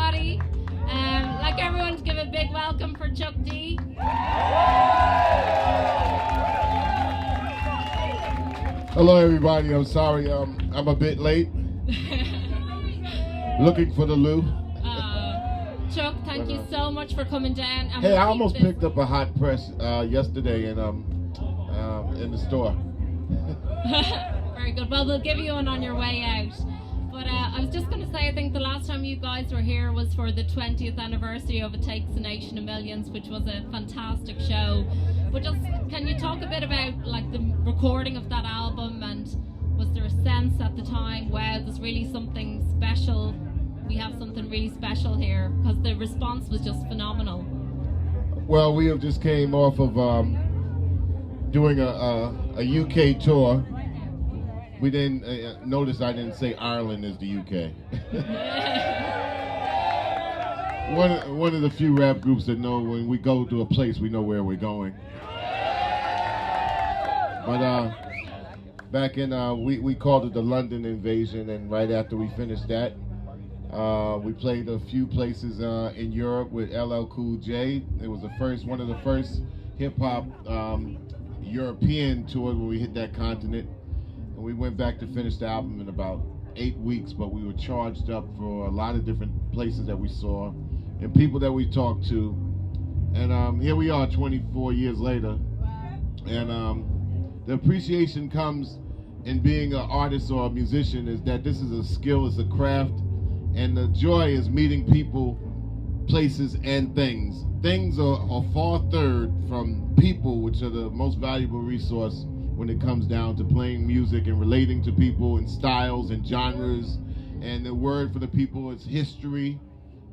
everybody. Like everyone to give a big welcome for ChuckD. Hello everybody, I'm sorry I'm a bit late. Looking for the loo. Chuck, thank you so much for coming down. And Hey, I almost picked up a hot press yesterday in the store. Very good. Well, we'll give you one on your way out. But I was just going to say, I think the last time you guys were here was for the 20th anniversary of It Takes a Nation of Millions, which was a fantastic show. But just, can you talk a bit about like the recording of that album, and was there a sense at the time, wow, there's really something special, we have something really special here, because the response was just phenomenal? Well, we have just came off of doing a UK tour. We didn't notice I didn't say Ireland is the UK. one of the few rap groups that know when we go to a place, we know where we're going. But back in, we called it the London Invasion, and right after we finished that, we played a few places in Europe with LL Cool J. It was one of the first hip-hop European tours when we hit that continent. And we went back to finish the album in about 8 weeks, but we were charged up for a lot of different places that we saw and people that we talked to. And here we are 24 years later. And the appreciation comes in being an artist or a musician, is that this is a skill, it's a craft, and the joy is meeting people, places, and things. Things are far third from people, which are the most valuable resource when it comes down to playing music and relating to people and styles and genres. And the word for the people is history.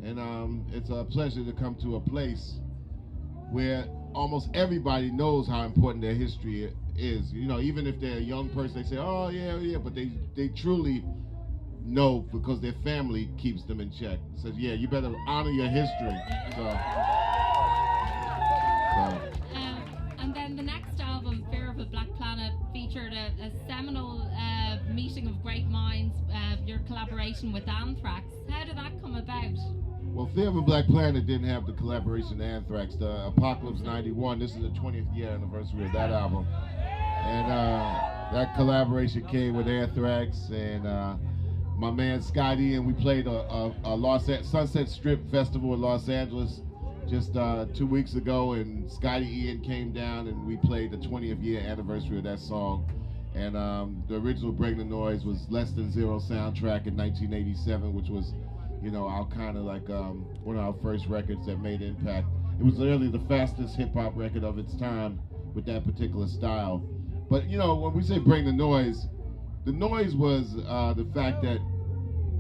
And it's a pleasure to come to a place where almost everybody knows how important their history is. You know, even if they're a young person, they say, oh yeah, but they truly know because their family keeps them in check. It says, yeah, you better honor your history. And then the next album, Fear of a Black Planet, featured a seminal meeting of great minds, your collaboration with Anthrax. How did that come about? Well, Fear of a Black Planet didn't have the collaboration with Anthrax. The Apocalypse 91, this is the 20th year anniversary of that album. And that collaboration came with Anthrax and my man ChuckD, and we played a Sunset Strip Festival in Los Angeles just 2 weeks ago, and ChuckD Ian came down and we played the 20th year anniversary of that song. And the original Bring the Noise was Less Than Zero soundtrack in 1987, which was, you know, our kind of like one of our first records that made impact. It was literally the fastest hip hop record of its time with that particular style. But you know, when we say Bring the Noise was the fact that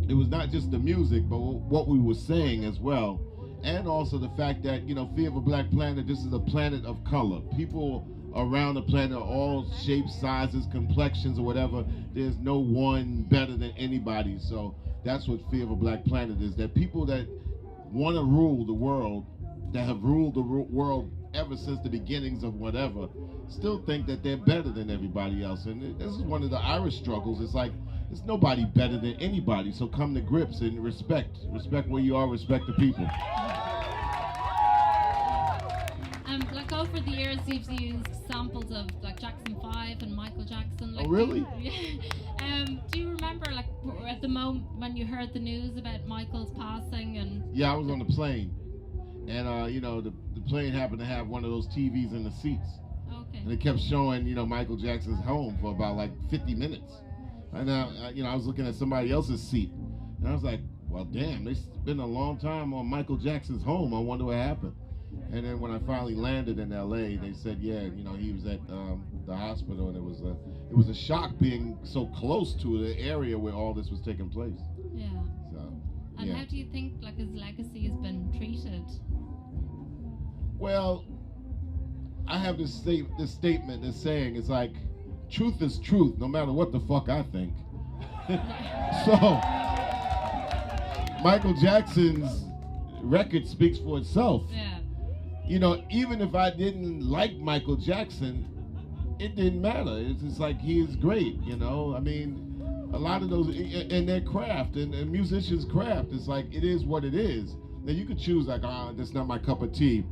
it was not just the music, but what we were saying as well. And also the fact that, you know, Fear of a Black Planet, this is a planet of color. People around the planet are all shapes, sizes, complexions, or whatever. There's no one better than anybody. So that's what Fear of a Black Planet is. That people that want to rule the world, that have ruled the world ever since the beginnings of whatever, still think that they're better than everybody else. And this is one of the Irish struggles. It's like, there's nobody better than anybody. So come to grips and respect. Respect where you are, respect the people. Like over the years, you've used samples of like Jackson 5 and Michael Jackson. Like, oh, really? Do you remember, like, at the moment when you heard the news about Michael's passing? And yeah, I was on the plane, and you know, the plane happened to have one of those TVs in the seats. Okay. And it kept showing, you know, Michael Jackson's home for about like 50 minutes. And you know, I was looking at somebody else's seat, and I was like, well, damn, they spent a long time on Michael Jackson's home. I wonder what happened. And then when I finally landed in LA, they said, yeah, you know, he was at the hospital, and it was a shock being so close to the area where all this was taking place. Yeah. So, and yeah. how do you think like his legacy has been treated? Well, I have this statement that's saying, it's like, truth is truth, no matter what the fuck I think. So, Michael Jackson's record speaks for itself. Yeah. You know, even if I didn't like Michael Jackson, it didn't matter. It's just like, he is great, you know? I mean, a lot of those in their craft and musicians' craft. It's like it is what it is. Now you could choose like, that's not my cup of tea.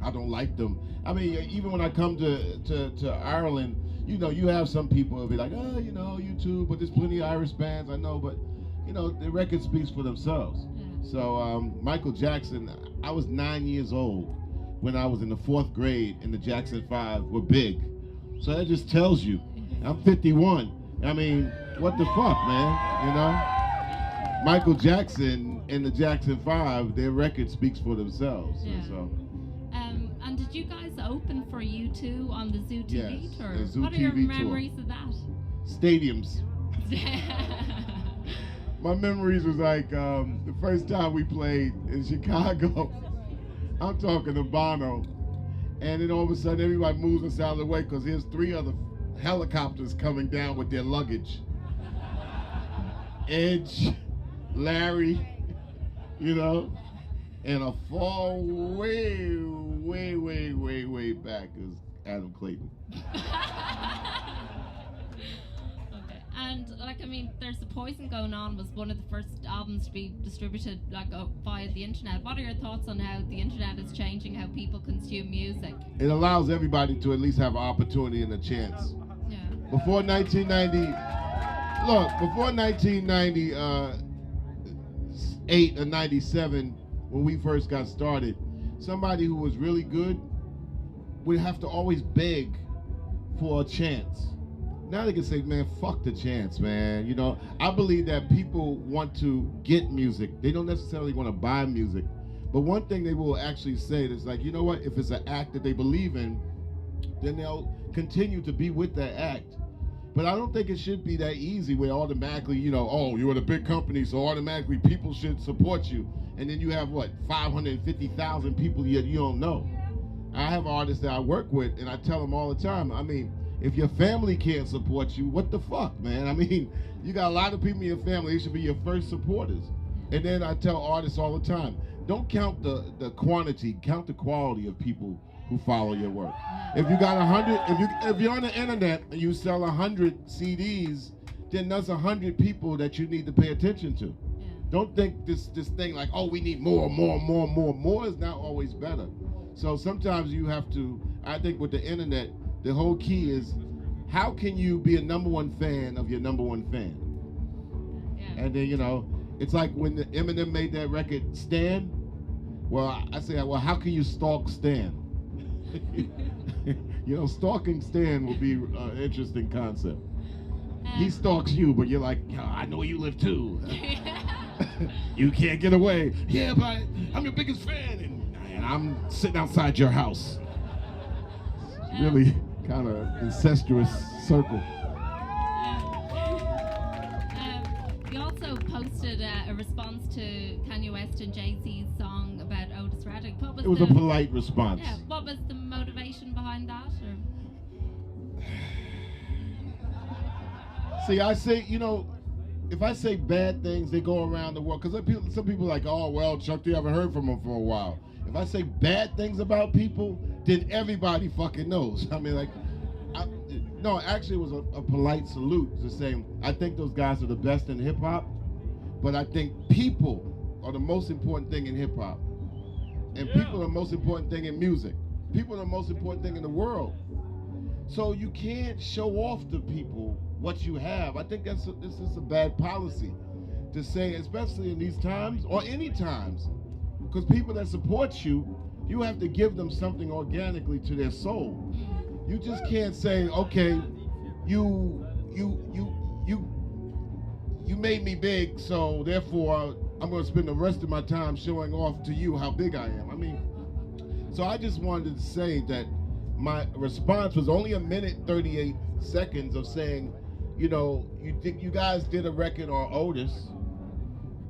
I don't like them. I mean, even when I come to Ireland, you know, you have some people who'll be like, oh, you know, you too, but there's plenty of Irish bands, I know, but, you know, the record speaks for themselves. Yeah. So Michael Jackson, I was 9 years old when I was in the 4th grade and the Jackson 5 were big. So that just tells you. I'm 51. I mean, what the fuck, man, you know? Michael Jackson and the Jackson 5, their record speaks for themselves. Yeah. And so. And did you guys open for U2 on the Zoo TV Yes, tour? the Zoo What are your TV memories tour. of that? Stadiums. My memories was like the first time we played in Chicago. I'm talking to Bono, and then all of a sudden everybody moves us out of the way because here's 3 other helicopters coming down with their luggage. Edge, Larry, you know, and a fall way back is Adam Clayton. Okay. And like, I mean, There's the Poison Going On was one of the first albums to be distributed like via the internet. What are your thoughts on how the internet is changing how people consume music? It allows everybody to at least have an opportunity and a chance. Yeah. Before 1998 or 97, when we first got started, somebody who was really good would have to always beg for a chance. Now they can say, man, fuck the chance, man. You know, I believe that people want to get music. They don't necessarily want to buy music. But one thing they will actually say is like, you know what, if it's an act that they believe in, then they'll continue to be with that act. But I don't think it should be that easy where automatically, you know, oh, you're at a big company, so automatically people should support you. And then you have, what, 550,000 people yet you don't know. I have artists that I work with, and I tell them all the time, I mean, if your family can't support you, what the fuck, man? I mean, you got a lot of people in your family, they should be your first supporters. And then I tell artists all the time, don't count the quantity, count the quality of people who follow your work. If you got 100, if you're on the internet and you sell 100 CDs, then there's 100 people that you need to pay attention to. Yeah. Don't think this thing like, oh, we need more. More is not always better. So sometimes you have to, I think with the internet, the whole key is how can you be a #1 fan of your #1 fan? Yeah. And then, you know, it's like when the Eminem made that record, Stan. Well, I say, well, how can you stalk Stan? You know, stalking Stan would be an interesting concept. He stalks you, but you're like, yeah, I know you live too. You can't get away. Yeah, but I'm your biggest fan, and I'm sitting outside your house. It's really kind of incestuous circle. You also posted a response to Kanye West and Jay-Z's song about Otis Redding. It was a polite response. Yeah, what was the motivation behind that? Or? See, I say, you know, if I say bad things, they go around the world. Because some people are like, oh, well, ChuckD, haven't heard from him for a while. If I say bad things about people, then everybody fucking knows. I mean, like, no, actually it was a polite salute to say, I think those guys are the best in hip hop, but I think people are the most important thing in hip hop. And people are the most important thing in music. People are the most important thing in the world. So you can't show off to people what you have. I think this is a bad policy to say, especially in these times or any times, because people that support you, you have to give them something organically to their soul. You just can't say, okay, you made me big, so therefore I'm going to spend the rest of my time showing off to you how big I am. I mean, so I just wanted to say that my response was only 1:38 seconds of saying, you know, you guys did a record on Otis,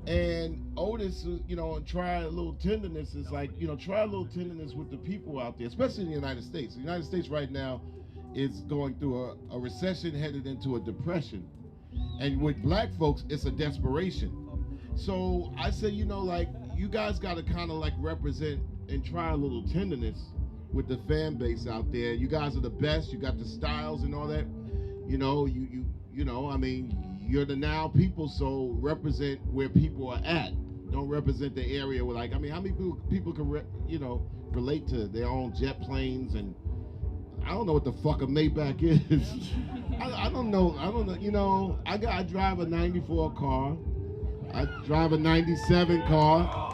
and Otis, you know, try a little tenderness is like, you know, try a little tenderness with the people out there, especially in the United States. The United States right now is going through a recession, headed into a depression. And with black folks, it's a desperation. So I say, you know, like, you guys got to kind of like represent and try a little tenderness with the fan base out there. You guys are the best. You got the styles and all that. You know, you know, I mean, you're the now people, so represent where people are at. Don't represent the area where, like, I mean, how many people can, relate to their own jet planes? And I don't know what the fuck a Maybach is. I don't know. I drive a 94 car. I drive a 97 car.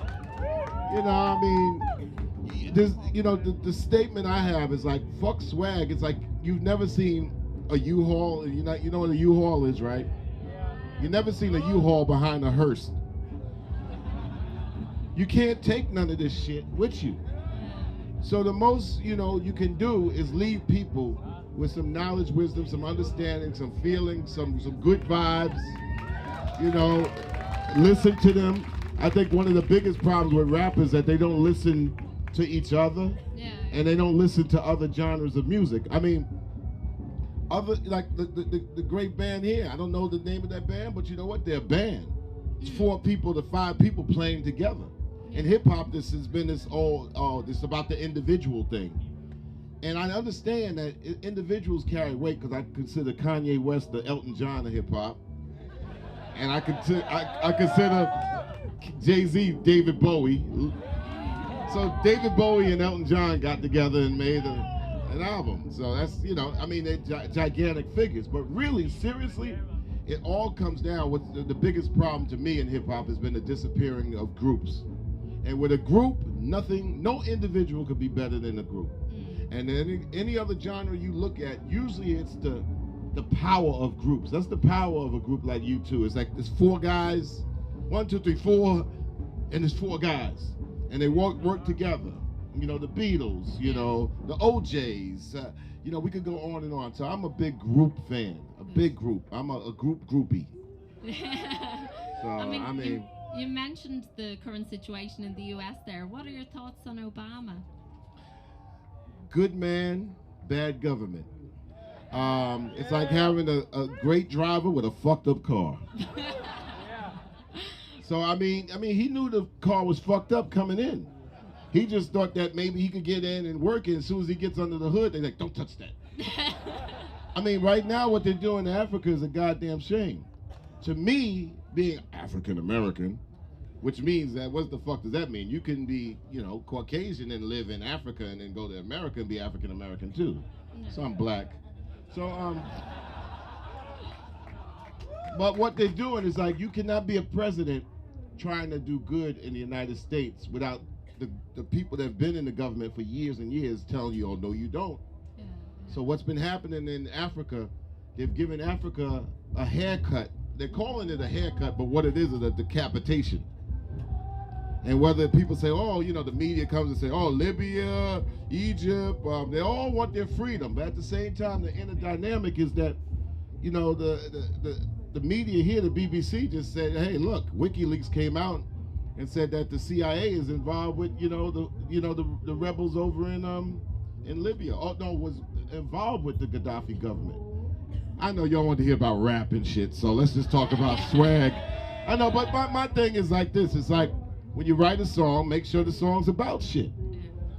I mean, the statement I have is like, fuck swag. It's like, you've never seen a U-Haul. You know what a U-Haul is, right? You've never seen a U-Haul behind a hearse. You can't take none of this shit with you. So the most, you can do is leave people with some knowledge, wisdom, some understanding, some feeling, some good vibes. Listen to them. I think one of the biggest problems with rappers is that they don't listen to each other, and they don't listen to other genres of music. I mean, like the great band here. I don't know the name of that band, but you know what? They're a band. It's 4 people to 5 people playing together. In hip hop, this has been this about the individual thing. And I understand that individuals carry weight, because I consider Kanye West the Elton John of hip hop. And I consider Jay-Z David Bowie. So David Bowie and Elton John got together and made an album. So that's, they're gigantic figures. But really, seriously, it all comes down with the biggest problem to me in hip hop has been the disappearing of groups. And with a group, no individual could be better than a group. And any other genre you look at, usually it's the power of groups. That's the power of a group like U2. It's like there's 4 guys, 1, 2, 3, 4, and there's 4 guys, and they work together. The Beatles, the OJs. We could go on and on. So I'm a big group fan, a big group. I'm a group groupie. So you mentioned the current situation in the US there. What are your thoughts on Obama? Good man, bad government. It's like having a great driver with a fucked up car. So I mean, he knew the car was fucked up coming in. He just thought that maybe he could get in and work it. As soon as he gets under the hood, they're like, don't touch that. I mean, right now what they're doing in Africa is a goddamn shame. To me, being African American, which means that, what the fuck does that mean? You can be, Caucasian and live in Africa and then go to America and be African American too. No. So I'm black. So, but what they're doing is like, you cannot be a president trying to do good in the United States without the people that have been in the government for years and years telling you, oh, no, you don't. Yeah. So what's been happening in Africa, they've given Africa a haircut. They're calling it a haircut, but what it is a decapitation. And whether people say, oh, the media comes and say, oh, Libya, Egypt, they all want their freedom. But at the same time, the inner dynamic is that, the media here, the BBC, just said, hey, look, WikiLeaks came out and said that the CIA is involved with, the rebels over in Libya. Oh, no, was involved with the Gaddafi government. I know y'all want to hear about rap and shit, so let's just talk about swag. I know, but my thing is like this. It's like, when you write a song, make sure the song's about shit.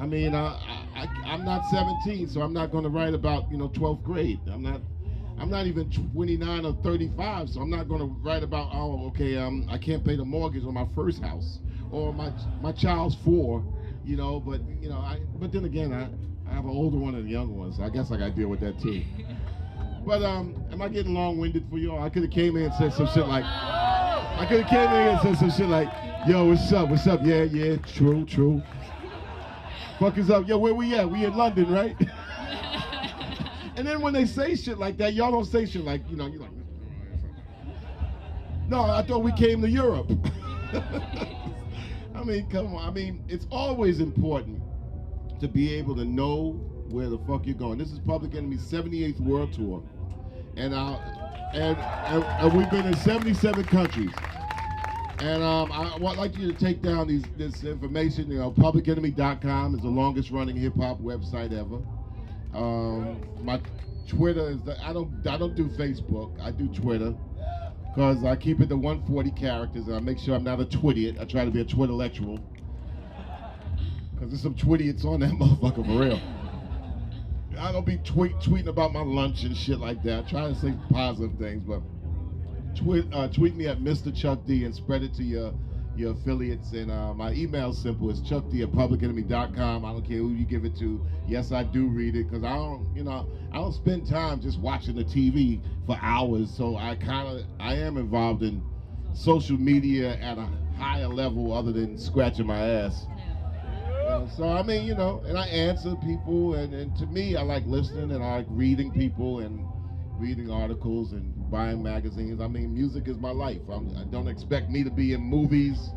I mean, I'm not 17, so I'm not going to write about 12th grade. I'm not even 29 or 35, so I'm not going to write about I can't pay the mortgage on my first house, or my child's 4, but then again I have an older one and a younger one, so I guess I got to deal with that too. But am I getting long-winded for y'all? I could have came in and said some shit like. Yo, what's up? Yeah, true. Fuck is up? Yo, where we at? We in London, right? And then when they say shit like that, y'all don't say shit like, you're like, no, I thought we came to Europe. I mean, come on. I mean, it's always important to be able to know where the fuck you're going. This is Public Enemy's 78th World Tour. And we've been in 77 countries. And I would like you to take down this information. PublicEnemy.com is the longest running hip hop website ever. My Twitter is I don't do Facebook. I do Twitter because I keep it to 140 characters and I make sure I'm not a twittiot. I try to be a twitterlectual because there's some twitiots on that motherfucker for real. I don't be tweeting about my lunch and shit like that. I try to say positive things, but tweet me at Mr. ChuckD and spread it to your affiliates. And my email is simple. It's chuckd@publicenemy.com. I don't care who you give it to. Yes, I do read it because I don't spend time just watching the TV for hours. So I am involved in social media at a higher level other than scratching my ass. So I mean, and I answer people, and to me, I like listening and I like reading people and reading articles and buying magazines. I mean, music is my life. I don't expect me to be in movies.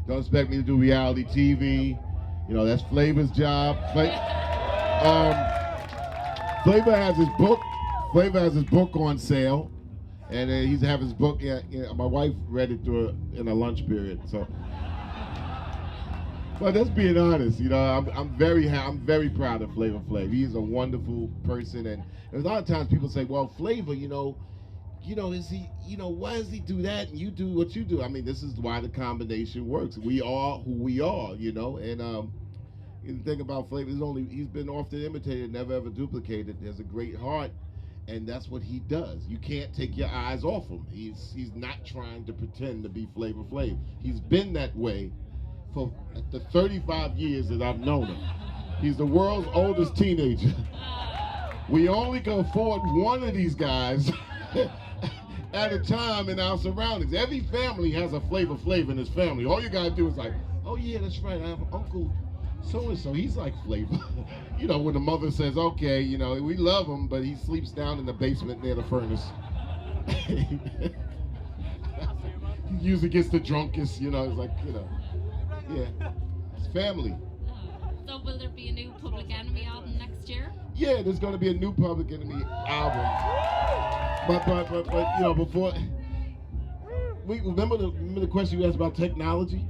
Don't expect me to do reality TV. That's Flavor's job. Flavor has his book. Flavor has his book on sale, and he's having his book. Yeah, my wife read it in a lunch period. So, but just being honest, I'm very proud of Flavor Flav. He's a wonderful person, and a lot of times people say, "Well, Flavor, is he, why does he do that and you do what you do?" I mean, this is why the combination works. We are who we are, and the thing about Flavor is he's been often imitated, never ever duplicated. He has a great heart, and that's what he does. You can't take your eyes off him. He's not trying to pretend to be Flavor Flav. He's been that way for the 35 years that I've known him. He's the world's oldest teenager. We only can afford one of these guys at a time in our surroundings. Every family has a Flavor Flav in his family. All you gotta do is like, oh yeah, that's right, I have Uncle so-and-so, he's like Flavor. When the mother says, okay, we love him, but he sleeps down in the basement near the furnace. He usually gets the drunkest, it's like, yeah, it's family. So will there be a new Public Enemy album next year? Yeah, there's going to be a new Public Enemy album. But before we remember the question you asked about technology.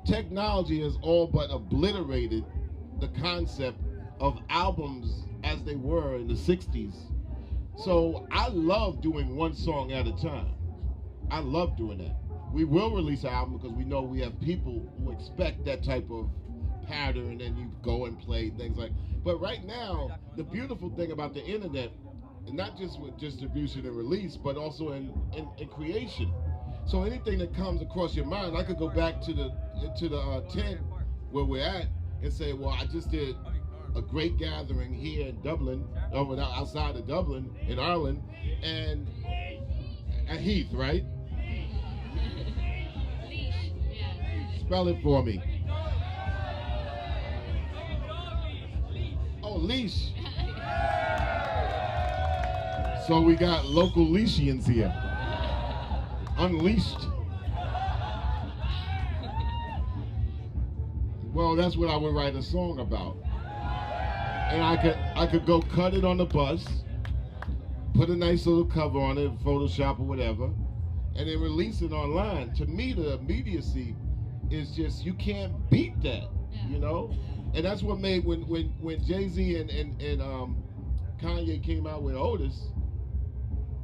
Technology has all but obliterated the concept of albums as they were in the '60s. So I love doing one song at a time. I love doing that. We will release an album because we know we have people who expect that type of pattern, and you go and play things like. But right now, the beautiful thing about the internet, and not just with distribution and release, but also in creation. So anything that comes across your mind, I could go back to the tent where we're at and say, well, I just did a great gathering here in Dublin, outside of Dublin, in Ireland, and at Heath, right? Spell it for me. Oh, leash. So we got local leashians here. Unleashed. Well, that's what I would write a song about. And I could go cut it on the bus, put a nice little cover on it, Photoshop or whatever, and then release it online. To me, the immediacy is just, you can't beat that, And that's what made when Jay-Z and Kanye came out with Otis,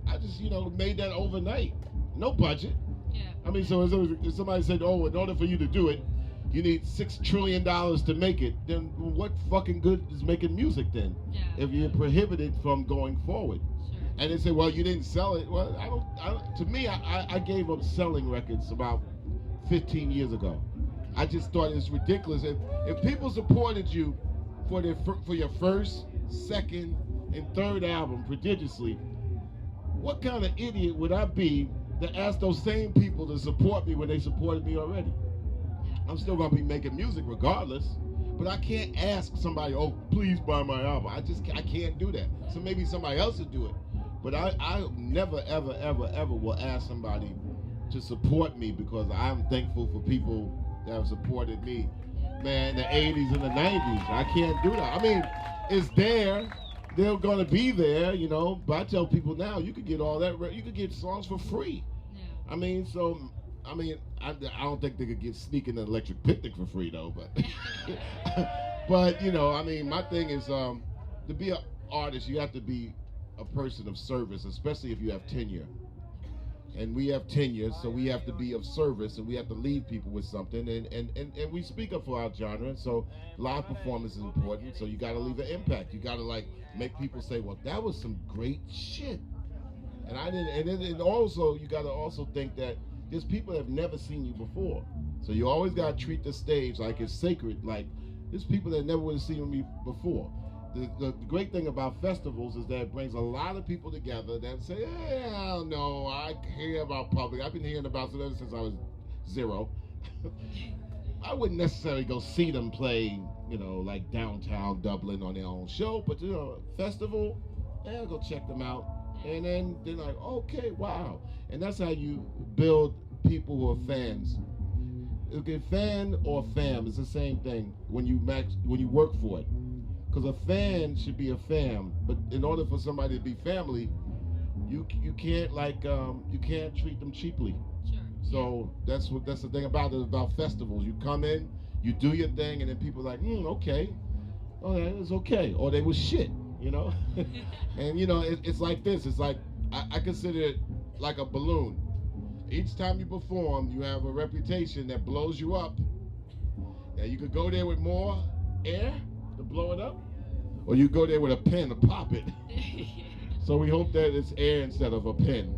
I just made that overnight. No budget. Yeah. I mean, so if somebody said, oh, in order for you to do it, you need $6 trillion to make it, then what fucking good is making music then? Yeah. If you're prohibited from going forward. Sure. And they say, well, you didn't sell it. Well, I don't to me, I gave up selling records about 15 years ago. I just thought it's ridiculous. If people supported you for your first, second, and third album prodigiously, what kind of idiot would I be to ask those same people to support me when they supported me already? I'm still gonna be making music regardless, but I can't ask somebody, oh, please buy my album. I can't do that. So maybe somebody else will do it. But I never, ever, ever, ever will ask somebody to support me because I'm thankful for people that have supported me, man, the 80s and the 90s. I can't do that. I mean, it's there. They're gonna be there, but I tell people now, you could get all that, you could get songs for free. Yeah. I don't think they could get Sneaking an Electric Picnic for free though, but but my thing is to be an artist, you have to be a person of service, especially if you have tenure. And we have tenure, so we have to be of service, and we have to leave people with something. And we speak up for our genre, so live performance is important. So you got to leave an impact. You got to make people say, "Well, that was some great shit." And I didn't. And also, you got to also think that there's people that have never seen you before. So you always got to treat the stage like it's sacred. Like there's people that never would have seen me before. The great thing about festivals is that it brings a lot of people together that say, hey, I don't know, I hear about public. I've been hearing about it since I was 0. I wouldn't necessarily go see them play, like downtown Dublin on their own show, but festival, I'll go check them out. And then they're like, okay, wow. And that's how you build people who are fans. Okay, fan or fam is the same thing when you work for it. Because a fan should be a fam, but in order for somebody to be family, you can't you can't treat them cheaply. Sure. So that's the thing about festivals. You come in, you do your thing, and then people are like, okay, oh yeah, it's okay, or they was shit, and it's like this. It's like I consider it like a balloon. Each time you perform, you have a reputation that blows you up. Now you could go there with more air to blow it up, or you go there with a pen to pop it. So we hope that it's air instead of a pen.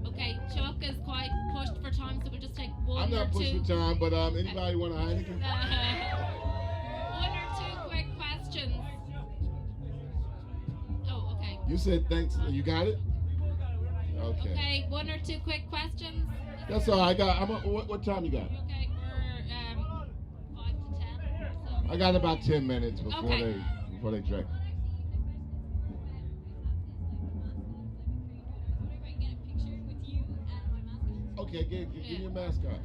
Okay, Chuck is quite pushed for time, so we'll just take one I'm not or pushed two. for time, but anybody want a Heineken? One or two quick questions. Oh, okay. You said thanks. You got it? Okay. Okay, one or two quick questions. That's all I got. What time you got? Okay, we're 5 to 10. So. I got about 10 minutes before Okay. they drink. Okay, give me a mascot.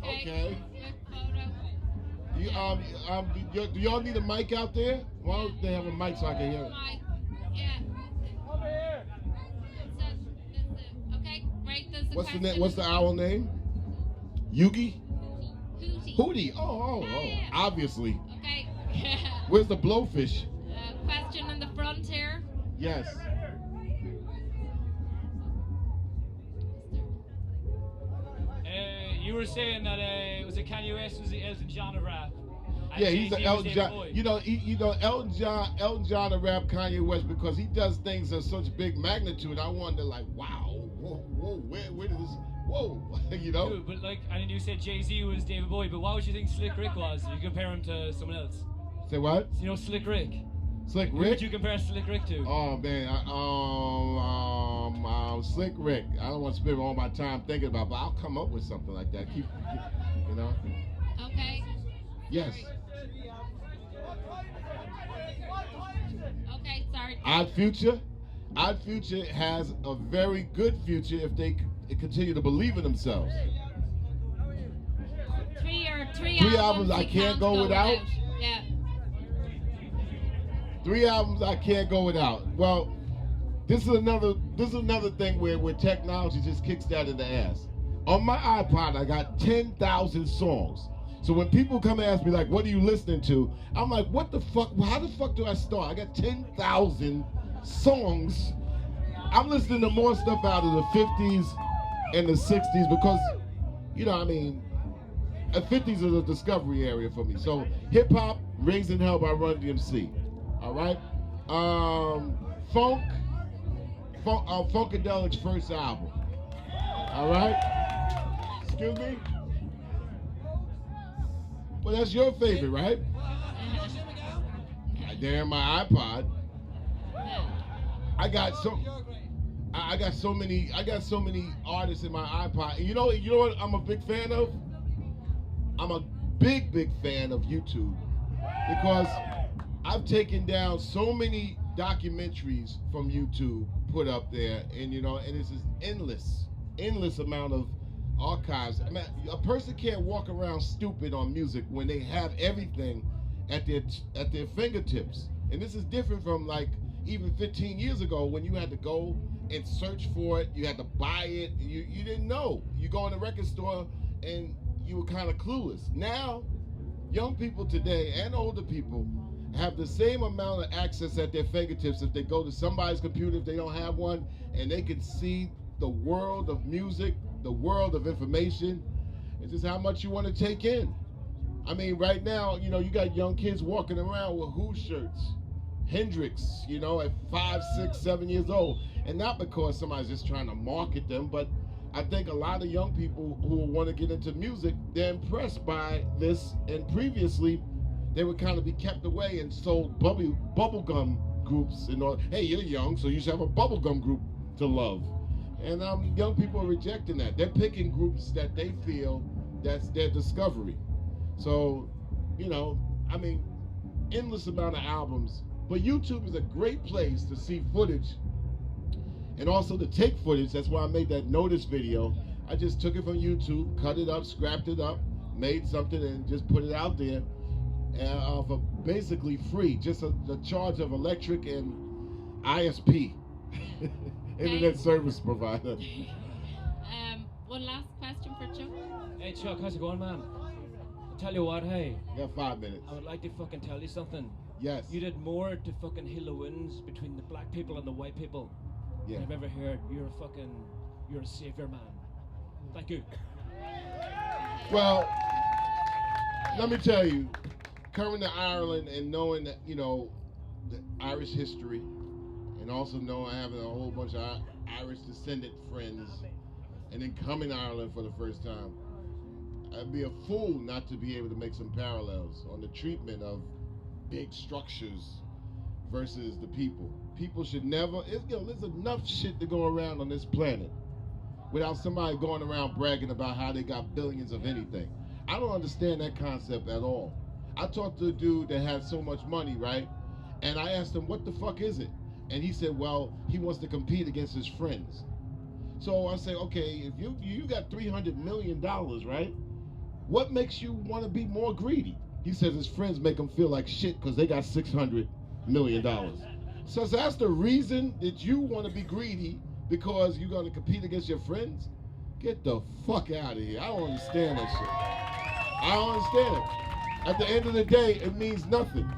Okay. Quick photo. Do y'all need a mic out there? Why don't they have a mic so I can hear it? Mic. Yeah. Over here. Okay, great. What's the owl name? Yugi? Hootie. Oh. Yeah. Obviously. Okay. Where's the blowfish? Question in the front here. Yes. You were saying that was it Kanye West was the Elton John of rap? Yeah, he's an Elton John. Elton John of rap, Kanye West, because he does things of such big magnitude. I wonder, like, wow, whoa, where did this? Whoa, Dude, but and you said Jay-Z was David Bowie, but what would you think Slick Rick was? You compare him to someone else. Say what? Slick Rick. Slick Who Rick? would you compare Slick Rick to? Oh man, Slick Rick. I don't want to spend all my time thinking about, but I'll come up with something like that. Keep. Okay. Yes. Okay, sorry. Odd Future. Odd Future has a very good future if they continue to believe in themselves. Three albums I can't go without. Yeah. 3 albums I can't go without. Well, this is another thing where technology just kicks that in the ass. On my iPod, I got 10,000 songs. So when people come and ask me like, "What are you listening to?" I'm like, "What the fuck? How the fuck do I start?" I got 10,000 songs. I'm listening to more stuff out of the 50s and the 60s because, the 50s is a discovery area for me. So hip hop, Raising Hell by Run DMC. All right. Funkadelic's first album. All right. Excuse me. Well, that's your favorite, right? There in my iPod. I got so many artists in my iPod. And you know what I'm a big fan of? I'm a big fan of YouTube because I've taken down so many documentaries from YouTube, put up there, and it's this endless amount of archives. I mean, a person can't walk around stupid on music when they have everything at their fingertips. And this is different from even 15 years ago when you had to go and search for it, you had to buy it, you didn't know. You go in the record store and you were kind of clueless. Now, young people today and older people have the same amount of access at their fingertips if they go to somebody's computer if they don't have one, and they can see the world of music, the world of information. It's just how much you want to take in. I mean, right now, you got young kids walking around with Who shirts, Hendrix, you know, at 5, 6, 7 years old. And not because somebody's just trying to market them, but I think a lot of young people who want to get into music, they're impressed by this. And previously, they would kind of be kept away and sold bubblegum groups. You know, hey, you're young, so you should have a bubblegum group to love. And young people are rejecting that. They're picking groups that they feel that's their discovery. So, you know, I mean, endless amount of albums. But YouTube is a great place to see footage and also to take footage. That's why I made that Notice video. I just took it from YouTube, cut it up, scrapped it up, made something and just put it out there for basically free. Just a charge of electric and ISP, Internet Service Provider. One last question for Chuck. Hey Chuck, how's it going, man? I'll tell you what, hey. You got 5 minutes. I would like to fucking tell you something. Yes. You did more to fucking heal the wounds between the black people and the white people than I've ever heard. You're a savior, man. Thank you. Well, let me tell you, coming to Ireland and knowing that, you know, the Irish history, and also knowing having a whole bunch of Irish descendant friends, and then coming to Ireland for the first time, I'd be a fool not to be able to make some parallels on the treatment of big structures versus the people. People should never, there's enough shit to go around on this planet without somebody going around bragging about how they got billions of anything. I don't understand that concept at all. I talked to a dude that had so much money, right? And I asked him, what the fuck is it? And he said, well, he wants to compete against his friends. So I say, okay, if you got $300 million, right? What makes you want to be more greedy? He says his friends make him feel like shit because they got $600 million. So that's the reason that you want to be greedy, because you're going to compete against your friends? Get the fuck out of here. I don't understand that shit. I don't understand it. At the end of the day, it means nothing.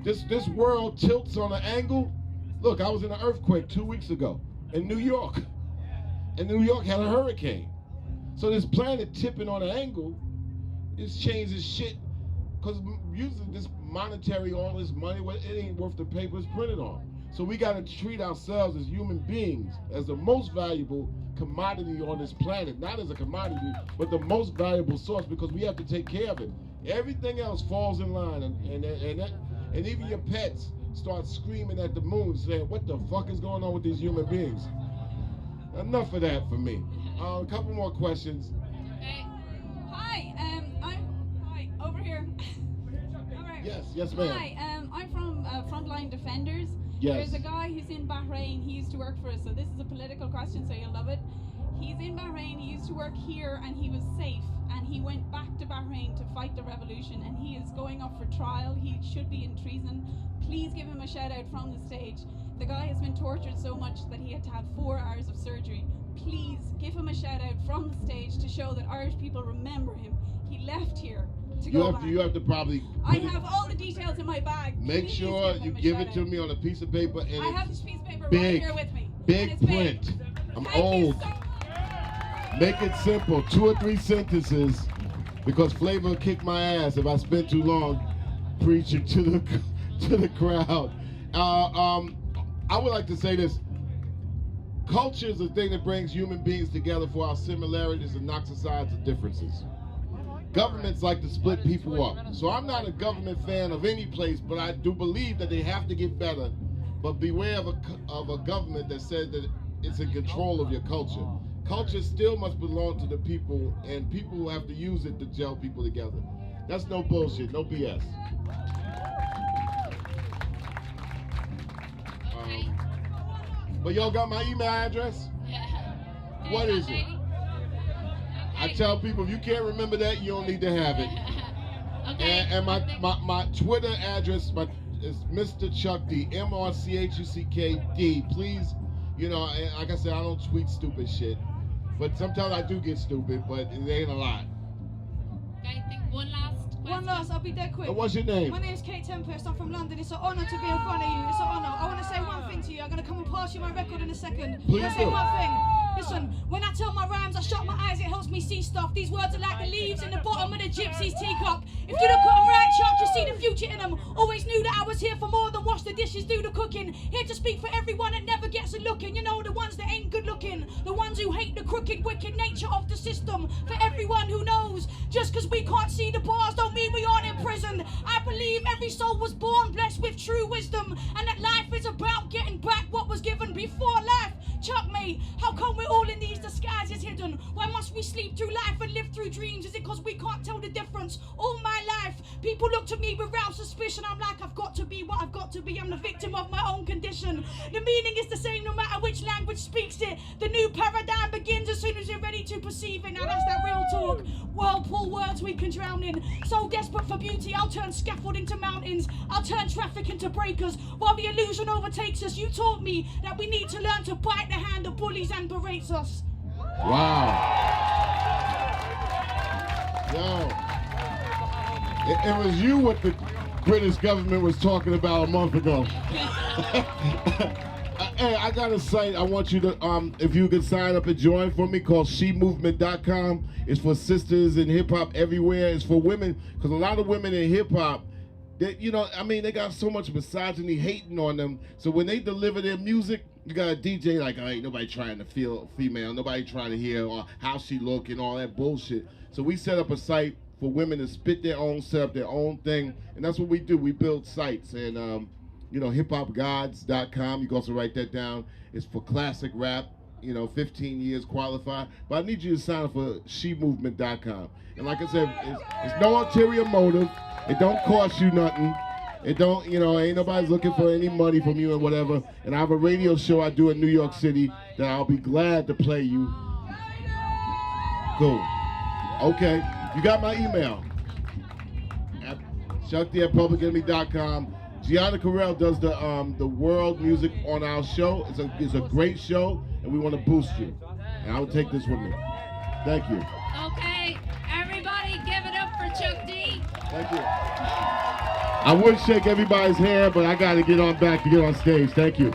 This world tilts on an angle. Look, I was in an earthquake 2 weeks ago in New York. And New York had a hurricane. So this planet tipping on an angle, it changes shit. Because usually this monetary, all this money, it ain't worth the paper it's printed on. So we got to treat ourselves as human beings as the most valuable commodity on this planet. Not as a commodity, but the most valuable source, because we have to take care of it. Everything else falls in line. And even your pets start screaming at the moon saying, what the fuck is going on with these human beings? Enough of that for me. A couple more questions. Hi, hi, over here. Yes, ma'am. Hi, I'm from Frontline Defenders. Yes. There's a guy who's in Bahrain. He used to work for us, so this is a political question, so you'll love it. He's in Bahrain. He used to work here, and he was safe. And he went back to Bahrain to fight the revolution, and he is going up for trial. He should be in treason. Please give him a shout out from the stage. The guy has been tortured so much that he had to have 4 hours of surgery. Please give him a shout out from the stage to show that Irish people remember him. He left here to go back. You have to probably. I have all the details in my bag. Make Please sure you give it to me on a piece of paper, and I have this piece of paper big, right here with me. Big and it's print. Big. I'm Thank old. You so Make it simple, 2 or 3 sentences, because Flavor will kick my ass if I spend too long preaching to the crowd. I would like to say this. Culture is the thing that brings human beings together for our similarities and knocks aside the differences. Governments like to split people up. So I'm not a government fan of any place, but I do believe that they have to get better. But beware of a government that says that it's in control of your culture. Culture still must belong to the people, and people have to use it to gel people together. That's no bullshit, no BS. But y'all got my email address? Yeah. What is it? I tell people, if you can't remember that, you don't need to have it. Okay. And my Twitter address is Mr. ChuckD, MrChuckD. Please, you know, like I said, I don't tweet stupid shit. But sometimes I do get stupid, but it ain't a lot. Okay, I think one last question. One last, I'll be dead quick. And what's your name? My name's Kate Tempest, I'm from London. It's an honour to be in front of you. It's an honour. I want to say one thing to you. I'm going to come and pass you my record in a second. Please I'll say do. one thing. Listen, when I tell my rhymes, I shut my eyes, it helps me see stuff. These words are like the leaves in the bottom of the gypsy's teacup. If you look at them right, Chuck, you see the future in them. Always knew that I was here for more than wash the dishes, do the cooking. Here to speak for everyone that never gets a look in. You know, the ones that ain't good looking, the ones who hate the crooked, wicked nature of the system. For everyone who knows, just because we can't see the bars don't mean we aren't imprisoned. I believe every soul was born blessed with true wisdom, and that life is about getting back what was given before life. Chuck, mate, how come we're all in these disguises hidden? Why must we sleep through life and live through dreams? Is it because we can't tell the difference? All my life, people look to me without suspicion. I'm like, I've got to be what I've got to be. I'm the victim of my own condition. The meaning is the same no matter which language speaks it. The new paradigm begins as soon as you're ready to perceive it. Now that's that real talk. Whirlpool words we can drown in. So desperate for beauty, I'll turn scaffold into mountains. I'll turn traffic into breakers while the illusion overtakes us. You taught me that we need to learn to bite the hand that bullies and berates us. Wow. Yo. It was you what the British government was talking about a month ago. Hey, I got a site I want you to, if you could sign up and join for me, called shemovement.com. It's for sisters in hip-hop everywhere. It's for women, because a lot of women in hip-hop, they got so much misogyny hating on them. So when they deliver their music, you got a DJ like, ain't nobody trying to feel female, nobody trying to hear how she look and all that bullshit. So we set up a site for women to spit their own, set up their own thing, and that's what we do. We build sites, and hiphopgods.com. You can also write that down. It's for classic rap, 15 years qualified. But I need you to sign up for shemovement.com. And like I said, it's no ulterior motive. It don't cost you nothing. It don't, ain't nobody's looking for any money from you or whatever. And I have a radio show I do in New York City that I'll be glad to play you. Cool. Okay. You got my email. At ChuckD@publicenemy.com. Gianna Carell does the world music on our show. It's a great show, and we want to boost you. And I will take this with me. Thank you. Okay, everybody give it up for ChuckD. Thank you. I would shake everybody's hand, but I got to get on back to get on stage. Thank you.